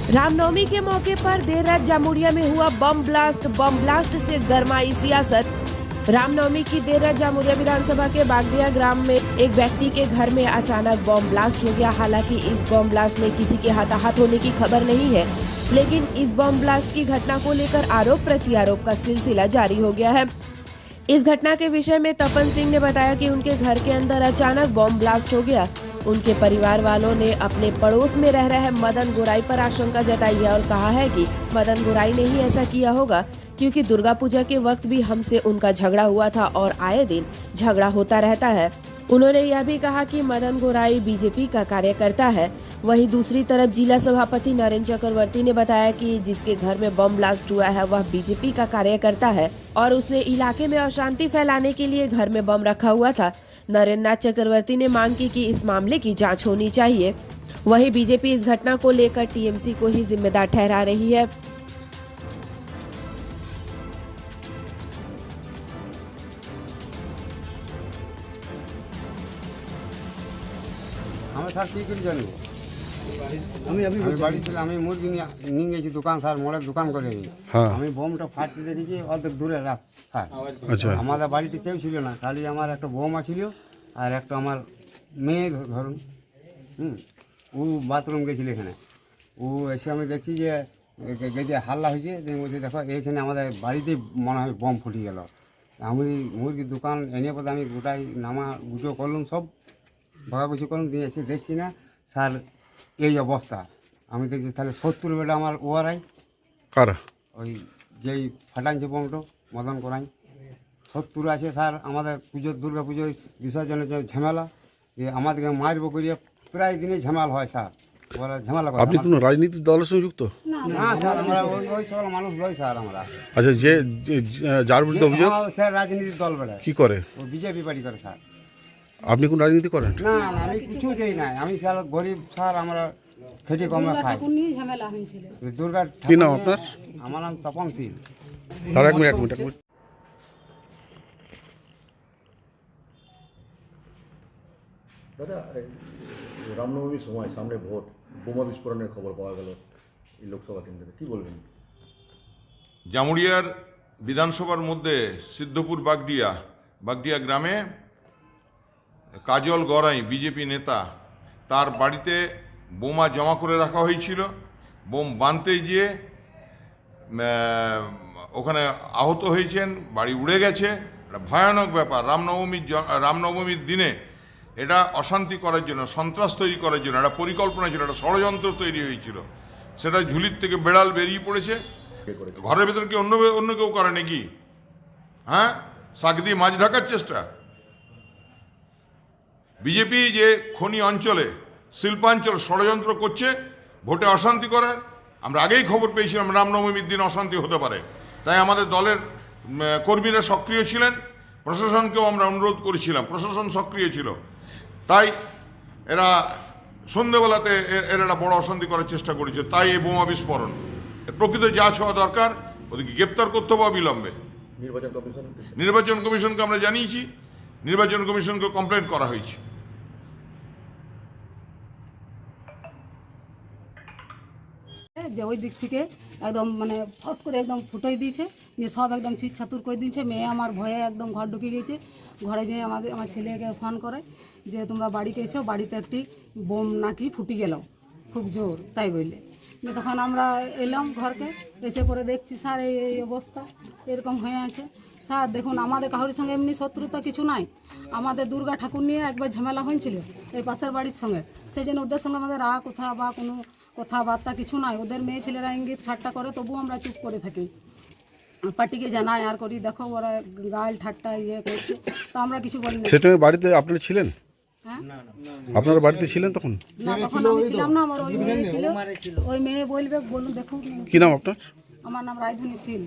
रामनवमी के मौके पर देर रात जामुरिया में हुआ बम ब्लास्ट से गरमाई सियासत। रामनवमी की देर रात जामुरिया विधानसभा के बागदिया ग्राम में एक व्यक्ति के घर में अचानक बम ब्लास्ट हो गया। हालांकि इस बम ब्लास्ट में किसी के हताहत होने की खबर नहीं है, लेकिन इस बम ब्लास्ट की घटना को लेकर आरोप प्रत्यारोप का सिलसिला जारी हो गया है। इस घटना के विषय में तपन सिंह ने बताया कि उनके घर के अंदर अचानक बम ब्लास्ट हो गया। उनके परिवार वालों ने अपने पड़ोस में रह रहे मदन गोराई पर आशंका जताई है और कहा है कि मदन गोराई ने ही ऐसा किया होगा, क्योंकि दुर्गा पूजा के वक्त भी हमसे उनका झगड़ा हुआ था और आए दिन झगड़ा होता रहता है। उन्होंने यह भी कहा कि मदन गोराई बीजेपी का कार्यकर्ता है। वहीं दूसरी तरफ जिला सभापति नरेंद्र चक्रवर्ती ने बताया कि जिसके घर में बम ब्लास्ट हुआ है वह बीजेपी का कार्यकर्ता है और उसने इलाके में अशांति फैलाने के लिए घर में बम रखा हुआ था। नरेंद्र चक्रवर्ती ने मांग की कि इस मामले की जांच होनी चाहिए। वहीं बीजेपी इस घटना को लेकर टीएमसी को ही जिम्मेदार ठहरा रही है। मुरगी दुकान सर मोड़े दुकान करे बमटा फाटते देखी अर्धेक दूरे रास्ता बाड़ीते क्यों छिलो ना, खाली हमार एक बौमा छिलो और एक मेये धरुन ও বাথরুম গেছিল এখানে। ও এসে আমি দেখছি যে গেদে হাল্লা হয়েছে, বলছি দেখো এইখানে আমাদের বাড়িতেই মনে হয় বম ফুটে গেল। আমি মুরগির দোকান এনে পথে আমি গোটাই নামা গুটো করলাম, সব ভাগাগুছি করলাম, দিয়ে এসে দেখছি না স্যার এই অবস্থা। আমি দেখছি তাহলে 70 বেটা আমার ওয়ারাই কারা ওই যেই ফাটাইছে বমটো মদন করাই 70 আছে স্যার। আমাদের পুজো দুর্গা পুজোর বিসর্জনের যে ঝামেলা আমাদেরকে মারব করিয়ে প্রায় দিনে ঝামেলা হয় স্যার। ওরা ঝামেলা করে। আপনি কোনো রাজনীতিক দলের সঙ্গে যুক্ত? না স্যার, আমরা ওই সব মানুষ লই স্যার। আমরা আচ্ছা, যে যার বিরুদ্ধে অভিযোগ স্যার রাজনীতির দল বেড়ায় কি করে? ও বিজেপি পার্টি করে স্যার। আপনি কোন রাজনীতি করেন? না না, আমি কিছু দেই না। আমি স্যার গরিব স্যার, আমরা খেটে কমে খাই। দুর্গা কি নাম আপনার? আমার নাম তপন সিং। তার এক মিনিট দাদা, রামনবমীর সময় সামনে ভোট, বোমা বিস্ফোরণের খবর পাওয়া গেল এই লোকসভা কেন্দ্রে, কি বলবেন? জামুরিয়ার বিধানসভার মধ্যে সিদ্ধপুর বাগডিয়া গ্রামে কাজল গড়াই বিজেপি নেতা, তার বাড়িতে বোমা জমা করে রাখা হয়েছিল। বোম বাঁধতে গিয়ে ওখানে আহত হয়েছেন, বাড়ি উড়ে গেছে। একটা ভয়ানক ব্যাপার। রামনবমীর দিনে এটা অশান্তি করার জন্য, সন্ত্রাস তৈরি করার জন্য একটা পরিকল্পনা ছিল, একটা ষড়যন্ত্র তৈরি হয়েছিল। সেটা ঝুলির থেকে বেড়াল বেরিয়ে পড়েছে। ঘরের ভেতর কি অন্য কেউ করে নাকি? হ্যাঁ, শাক দিয়ে মাছ ঢাকার চেষ্টা। বিজেপি যে খনি অঞ্চলে, শিল্পাঞ্চল ষড়যন্ত্র করছে ভোটে অশান্তি করার। আমরা আগেই খবর পেয়েছিলাম রামনবমীর দিন অশান্তি হতে পারে, তাই আমাদের দলের কর্মীরা সক্রিয় ছিলেন। প্রশাসনকেও আমরা অনুরোধ করেছিলাম, প্রশাসন সক্রিয় ছিল। তাই এরা সন্ধ্যেবেলাতে এরা একটা বড় অশান্তি করার চেষ্টা করেছে। তাই এই বোমা বিস্ফোরণ। প্রকৃত যাচ হওয়া দরকার, ওদেরকে গ্রেপ্তার করতে হবে অবিলম্বে। নির্বাচন কমিশনকে আমরা জানিয়েছি, নির্বাচন কমিশনকে কমপ্লেন করা হয়েছে। যে ওই দিক থেকে একদম মানে ফট করে একদম ফুটোই দিয়েছে, নিয়ে সব একদম চিৎ ছাতুর করে দিয়েছে। মেয়ে আমার ভয়ে একদম ঘর ঢুকে গেছে। ঘরে যেয়ে আমার ছেলেকে ফোন করে যে তোমরা বাড়িতে এসো, বাড়িতে একটি বোম নাকি ফুটি গেল খুব জোর, তাই বললে। তখন আমরা এলাম ঘরকে, এসে পরে দেখছি স্যার এই অবস্থা এরকম হয়ে আছে। স্যার দেখুন, আমাদের কারোর সঙ্গে এমনি শত্রুতা কিছু নাই। আমাদের দুর্গা ঠাকুর নিয়ে একবার ঝামেলা হয়েছিল এই পাশের বাড়ির সঙ্গে, সেই জন্য ওদের সঙ্গে আমাদের কোথা বা কোনো কথাবার্তা কিছু নাই। ওদের মেয়ে ছেলেরা ইঙ্গিত ঠাট্টা করে, তবুও আমরা চুপ করে থাকি। পার্টিকে জানাই আর করি, দেখো ওরা গাল ঠাট্টা করছে, তো আমরা কিছু বলি না। সেটা বাড়িতে আপনারা ছিলেন? হ্যাঁ, আপনারা বাড়িতে ছিলেন তখন? না, তখন আমি ছিলাম না, আমার ওই মেয়ে ছিল। ওই মেয়ে বলবে, বলুন দেখুন। কি নাম আপনার? আমার নাম রায়ধনী শীল।